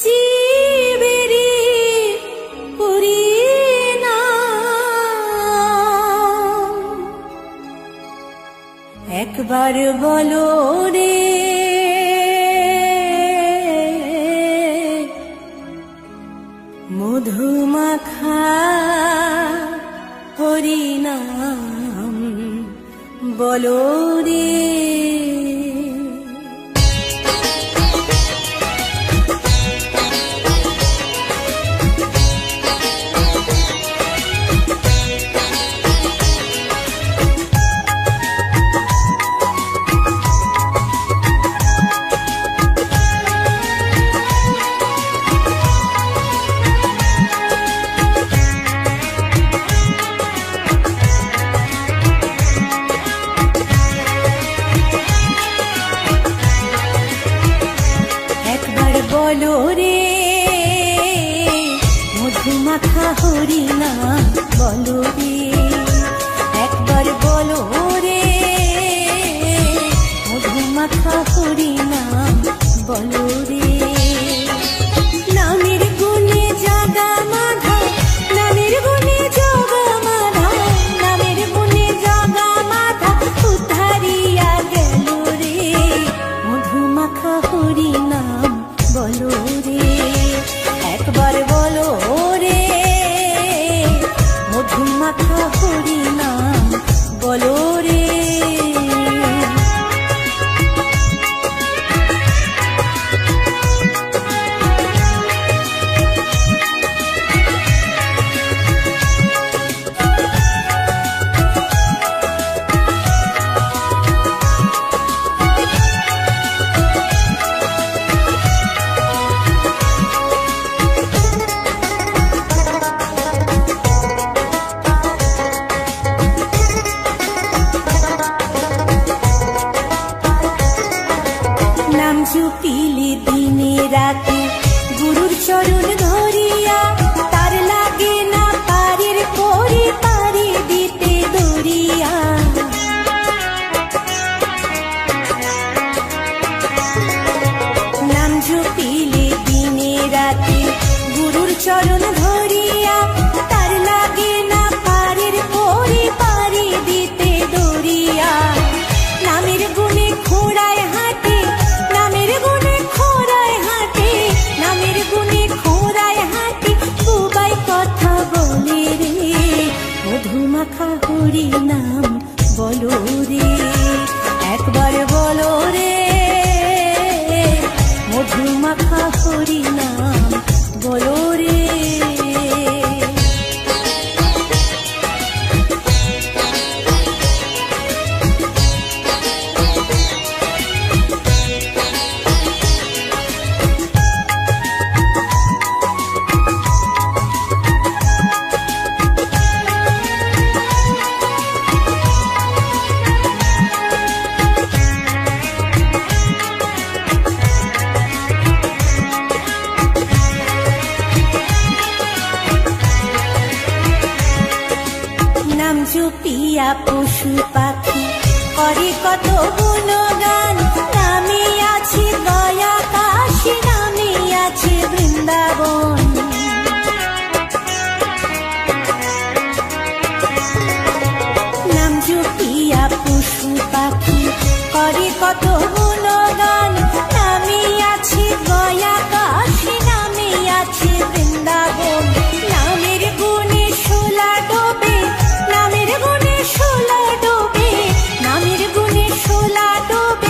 জীবেরে পরিণাম একবার বলো রে মধুমাখা হরিনাম বলো রে। বলো রে মধুমাখা হরিনাম বলো রে একবার বলো রে মধুমাখা হরিনাম বলো রে। নামের গুণে জাগা মাধা নামের গুণে জগা মাধা নামের গুণে জগা মাধা উদ্ধারিয়া গেল রে মধুমাখা হরিনাম বলো রে একবার বলো রে মধুমাখা হরিনাম বলো রে। নাম জপিলে দিনে রাতে গুরুর চরণ ধরিয়া তার লাগে না পারের পরে পারে দিতে দরিয়া। নাম জপিলে দিনে রাতে গুরুর চরণ ধরিয়া তার লাগে না পারের পরে পারে দিতে দরিয়া। নামের গুণে খোড়ায় হাঁটে নামের গুণে খোড়ায় হাঁটে নামের গুণে খোড়ায় হাঁটে বুবাই কথা বলে রে মধুমাখা হরিনাম বলো রে একবার বলো রে মধুমাখা হরিনাম বলো রে। নাম জপিয়া পশু পাখি করে কত গুণগান নামে আছে দয়া কাশী নামে আছে বৃন্দাবন। নাম জপিয়া পশু পাখি করে কত গুণগান নামে আছে দয়া কাশী নামে আছে বৃন্দাবন। নামের গুণে শোলা ডোবে নামের গুণে শোলা ডোবে নামের গুণে শোলা ডোবে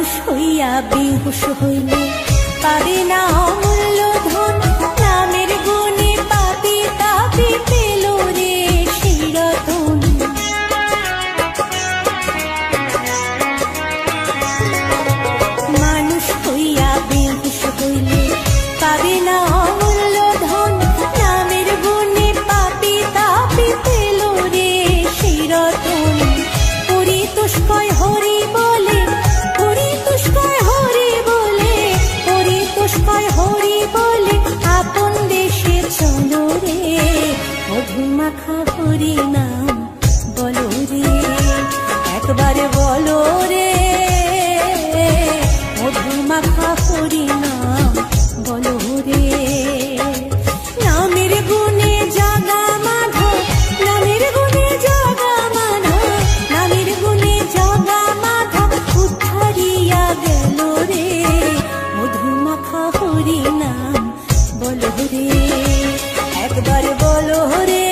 মানুষ হইয়া বেহুশ হইলে পাবে না অমূল্য ধন, নামের গুণে পাপি তাপি পেল রে সেই রতন। মানুষ হইয়া বেহুশ হইলে পাবে না অমূল্য ধন, নামের গুণে পাপি তাপি পেল রে সেই রতন। পরিতোষকয় হরি বলে, পরিতোষকয় হরি বলে, পরিতোষকয় হরি বলে আপন দেশে চলো রে, মধুমাখা হরি নাম বলো রে, একবারে বলো রে, মধুমাখা হরি নাম বলো রে। নামের গুণে জাগা মাধব, নামের গুণে জাগা মাধব, নামের গুণে জাগা মাধব উদ্ধারিয়া গেল রে, মধুমাখা হরি নাম বলো রে, একবার বলো রে,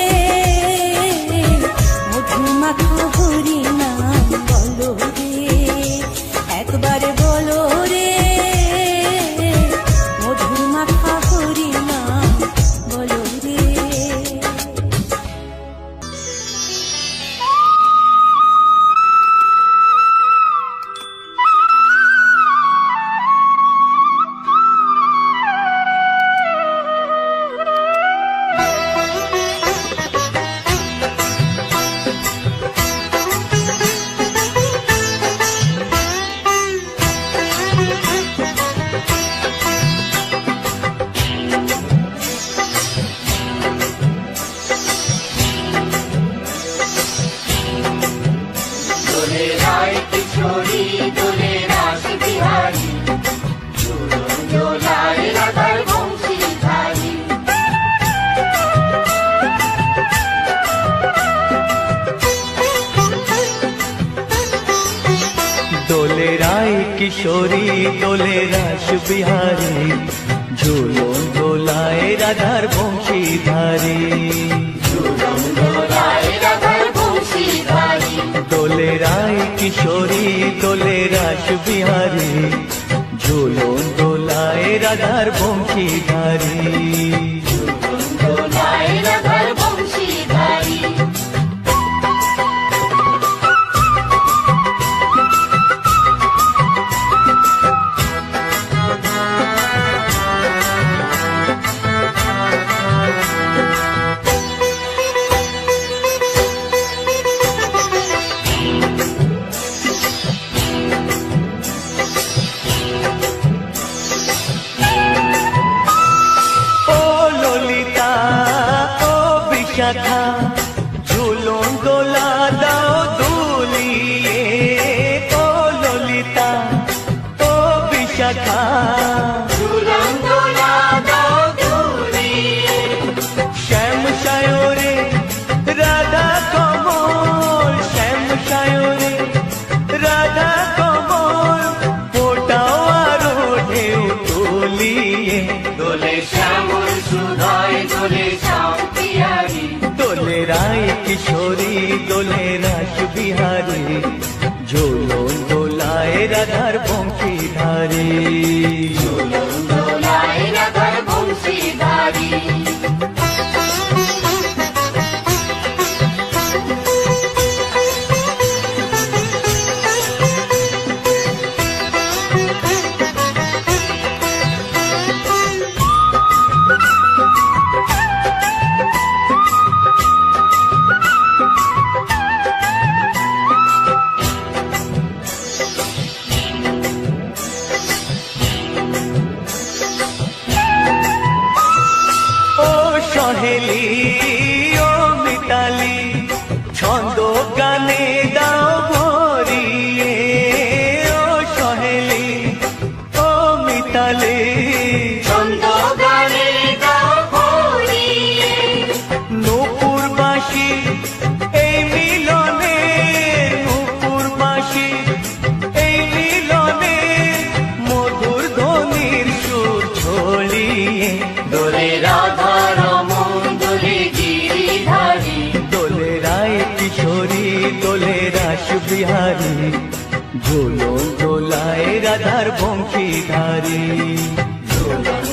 মধুমাখা হরি নাম বলো রে, একবার বলো রে, মধুমাখা হরি নাম বলো রে। দোলে রায় কিশোরী দোলে রাস বিহারী, ঝুলন দোলায় রাধার বংশীধারী। দোলে রায় কিশোরী দোলে রাস বিহারী, ঝুলন দোলায় রাধার বংশীধারী। ঝুলন দোলায় রাধার বংশীধারী। দোলে রায় কিশোরী দোলে রাস বিহারী, ঝুলন দোলায় রাধার বংশীধারী। ঝুলন দোলায় রাধার বংশীধারী। ও ললিতা ও বিশাখা, ঝুলন দোলা দাও দুলিয়ে। ও ললিতা ও বিশাখা, ঝুলন দোলা দাও দুলিয়ে। শ্যাম সায়রে রাধা কমল, শ্যাম সায়রে রাধা কমল, ফোটাও আরো ঢেউ তুলিয়ে। দোলে শ্যামল সুধায় দোলে শ্যাম বিহারী। দোলে রায় কিশোরী দোলে রাস বিহারী, ঝুলন দোলায় রাধার বংশীধারী। ঝুলন দোলায় রাধার বংশীধারী। ও সহেলি ও মিতালি, ছন্দ গানে দাও ভরিয়ে। ও সহেলি ও মিতালি, ছন্দ গানে দাও ভরিয়ে। নূপুর বাঁশি এই মিলনে, নূপুর বাঁশি এই মিলনে, মধুর ধ্বনির সুর ছড়িয়ে। দোলে রাধা রমন দোলে গিরিধারী। দোলে রায় কিশোরী দোলে রাস বিহারী, ঝুলন দোলায় রাধার বংশীধারী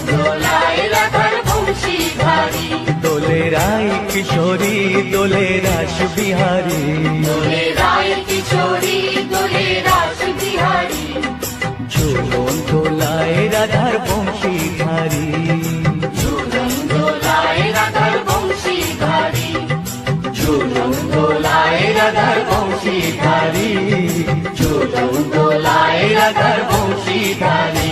দোলায় রাধার বংশীধারী দোলে রায় কিশোরী দোলে রাস বিহারী দোলে রায় কিশোরী দোলে রাস বিহারী ঝুলন দোলায় রাধার বংশীধারী ঝুলন দোলায় রাধার বংশীধারী ঝুলন দোলায় রাধার বংশীধারী ঝুলন দোলায় রাধার বংশীধারী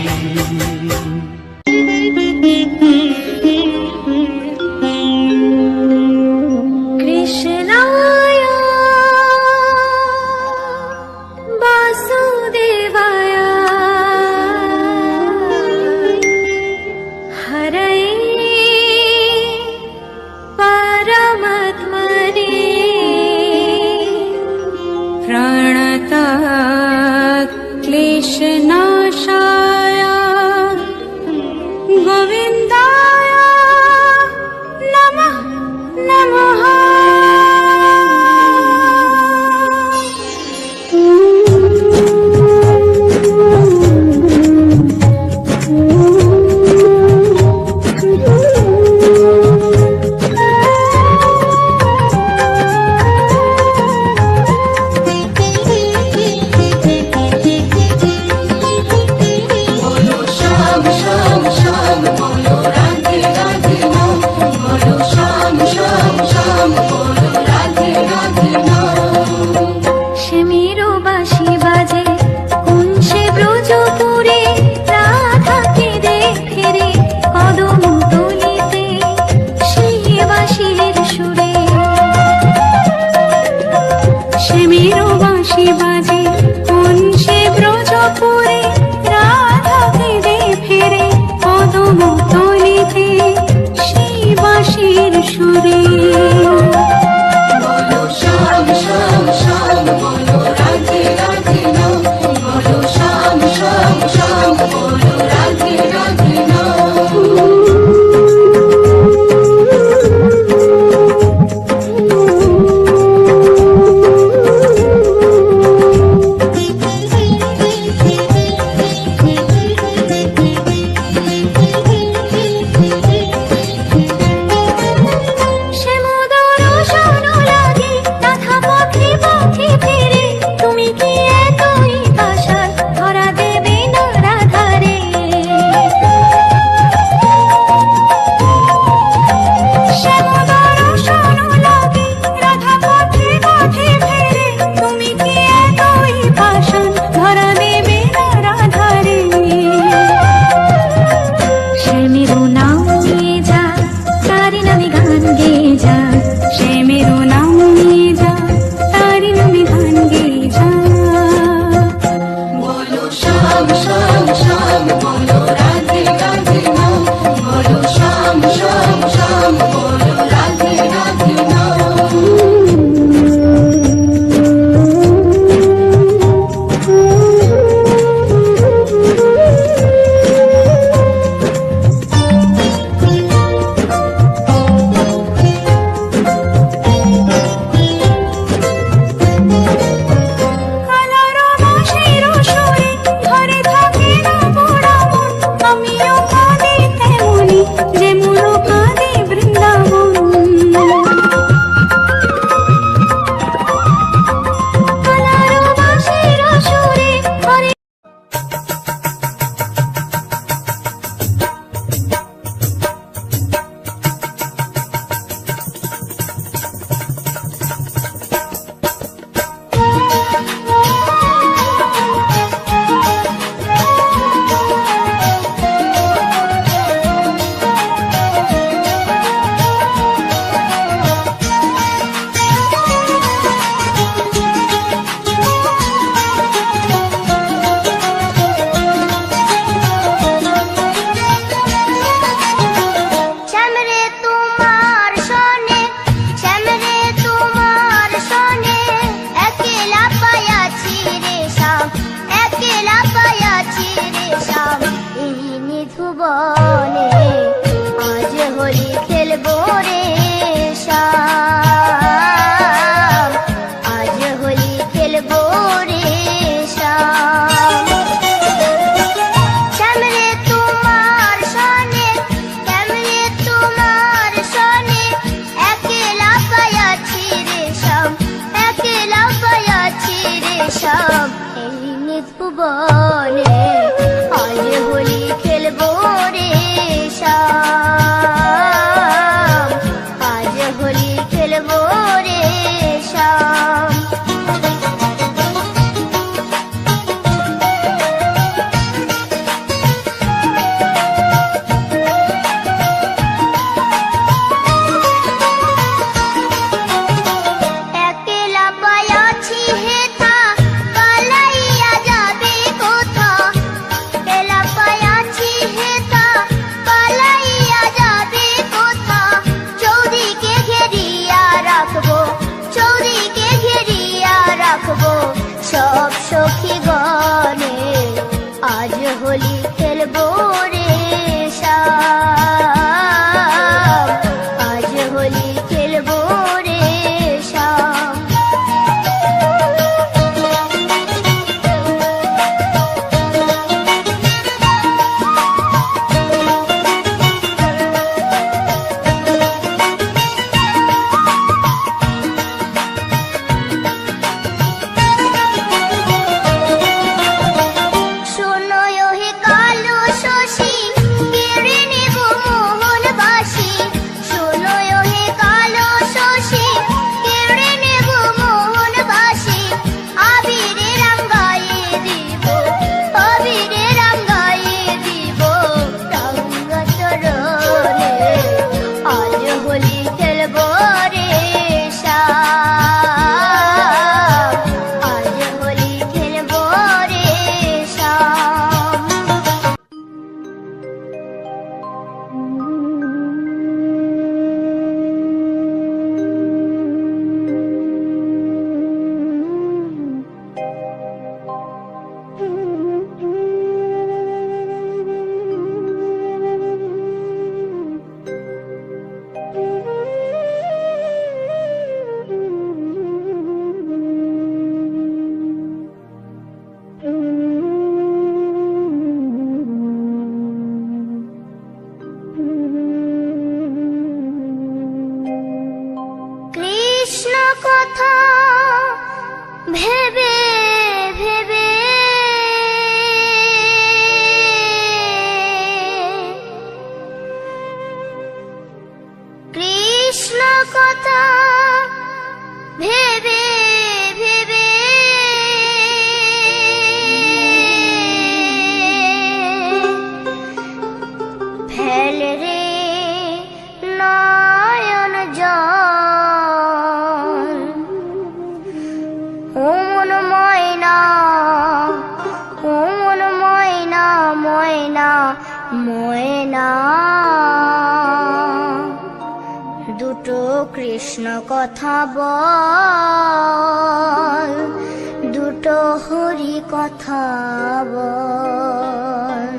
কৃষ্ণায় বাসুদেবায় হরয়ে পরমাত্মনে প্রণত ক্লেশনাশায় গোবিন্দায় নমঃ নমঃ। বলো শ্যাম শ্যাম শ্যাম বলো রাধে রাধে নাম বলো শ্যাম শ্যাম শ্যাম বলো রাধে রাধে নাম শ্যামেরও বাঁশি বাজে কোন সে ব্রজপুরে রাধাকে দেখে কদম তলিতে সেই বাঁশির সুরে শ্যামেরও বাঁশি বাজে কোন সে ব্রজপুরে রাধাকে দেখে কদম তলিতে সেই বাঁশির সুরে বলো শ্যাম শ্যাম শ্যাম বলো রাধে রাধে নাম বলো শ্যাম শ্যাম শ্যাম বলো রাধে রাধে নাম শ্যামোদর শোনো লাগে রাধা পথে পথে ফিরে তুমি কি এতই পাষাণ ধরা দেবে না রাধারে শ্যামোদর শোনো লাগে রাধা পথে পথে ফিরে তুমি কি এতই পাষাণ ধরা দেবে না রাধারে শ্যামেরও নাম নিয়ে যা তারি নামে গান গেয়ে যা শ্যামেরও নাম নিয়ে যা তারি নামে গান গেয়ে যা বলো শ্যাম শ্যাম শ্যাম বলো রাধে রাধে নাম বলো শ্যাম শ্যাম শ্যাম বলো রাধে রাধে নাম কালার বাঁশির সুরে ঘরে থাকে না পোড়া মন আমিও কাঁদি তেমনি যেমন কাঁদে বৃন্দাবন কালার বাঁশির সুরে ঘরে শ্যামরে তোমার সনে শ্যামরে তোমার সনে একলা পায়াছি রে শ্যাম একলা পায়াছি রে শ্যাম এই নিধুবনে আজ হোলি খেলবো রে শ্যাম আজ হোলি খেলবো রে শ্যাম ভুবনে আজ হোলি খেলবো রে শ্যাম, আজ হোলি খেলবো রে শ্যাম। একলা পায়াছি হেথা পালাইয়া যাবে কোথা, একলা পায়াছি হেথা পালাইয়া যাবে কোথা। চৌদিকে ঘেরিয়া রাখবো, চৌদিকে ঘেরিয়া রাখবো সব সখী গণে, আজ হোলি খেলবো রে শ্যাম, আজ হোলি খেলবো রে শ্যাম। শোনো হে কালো শশী কেড়ে নেব মোহন বাসি, শোনো হে কালো শশী কেড়ে নেব মোহন বাসি। আবিরে রঙ্গায়ে দিব, আবিরে রঙ্গায়ে দিব রঙ্গ চরণে, আজ হোলি খেলবো রে শ্যাম, আজ হোলি খেলবো রে শ্যাম। কৃষ্ণ কথা ভেবে ভেবে কৃষ্ণ কথা ভেবে ভেবে ফেল রে নয়ন জল, ও মন ময়না, ও মন ময়না, ময়না ময়না। দুটো কৃষ্ণ কথা বল, দুটো হরি কথা বল।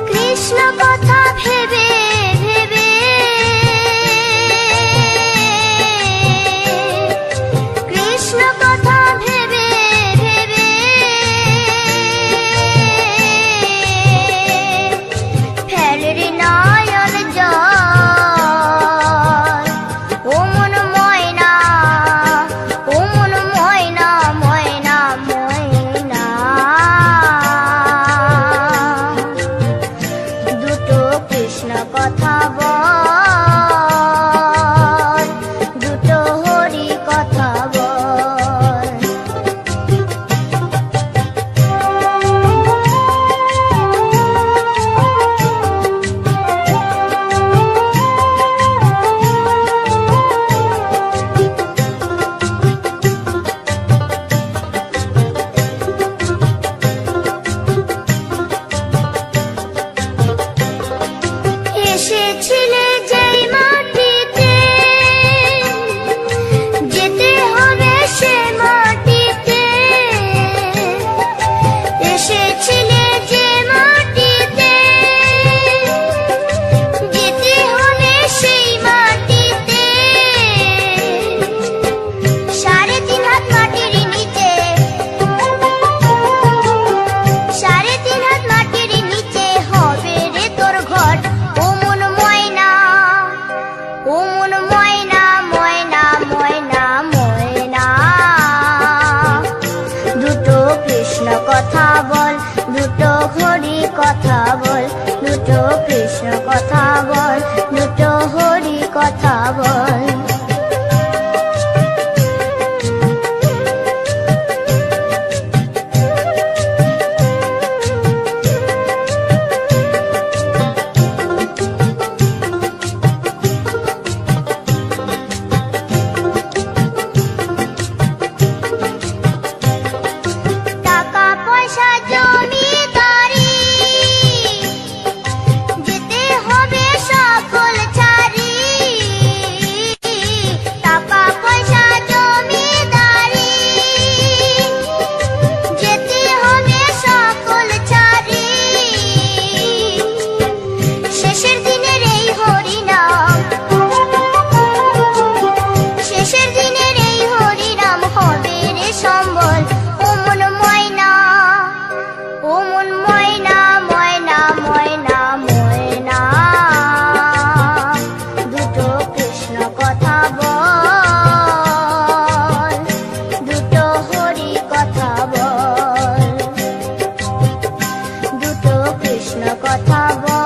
কৃষ্ণ কথা ভেবে ভেবে কৃষ্ণ কথা ভেবে ভেবে ফেল রে না বাবা